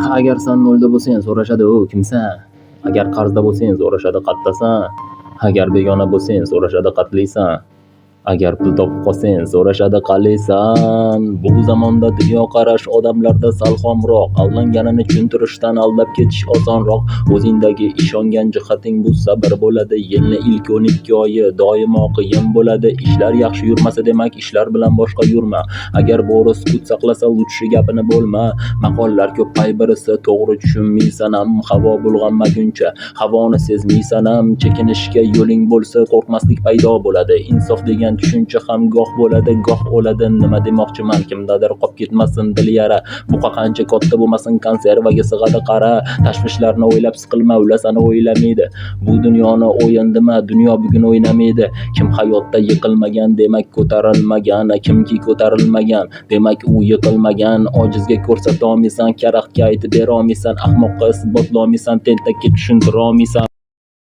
Agar san nolda bo'lsang so'rashadi kimsan? Agar qarzda bo'lsang so'rashadi qattasan? Agar begona bo'lsang so'rashadi qatlisan? Agar pul topib qolsang so'rashadi qalaysan? Bu zamonda dunyoqarash odamlarda sal xomroq, aldanganini tushuntirishdan aldab ketish osonroq. O'zingdagi ishongan jihating bu sabr bo'ladi. Yilni ilk 12 oyi doimo qiyin bo'ladi. Ishlar yaxshi yurmasa demak ishlar bilan boshqa yurma. Agar bo'ri sukut saqlasa uchishi gapini bo'lma. Maqollar ko'p pay birisi to'g'ri tushunmaysan ham, havo bulg'anmaguncha havoni sezmaysan ham. Chekinishga yo'ling bo'lsa qo'rqmaslik paydo bo'ladi. Insof degan tushuncha ham goh bo'ladi, goh o'ladi. Nima demoqchiman, kimdadir qolib ketmasin dil yara. Buqa qancha katta bo'lmasin konservaga sig'adi qara. Tashvishlarni o'ylab siqilma, ular seni o'ylamaydi. Bu dunyoni o'yindimi? Dunyo bugun o'ynamaydi. Kim hayotda yiqilmagan demak ko'tarilmagan, kimki ko'tarilmagan demak u yiqilmagan. Ojizga ko'rsata olmaysan, karaxtga aytib bera olmaysan, ahmoqqa isbotlolmaysan, tentakka tushuntira olmaysan.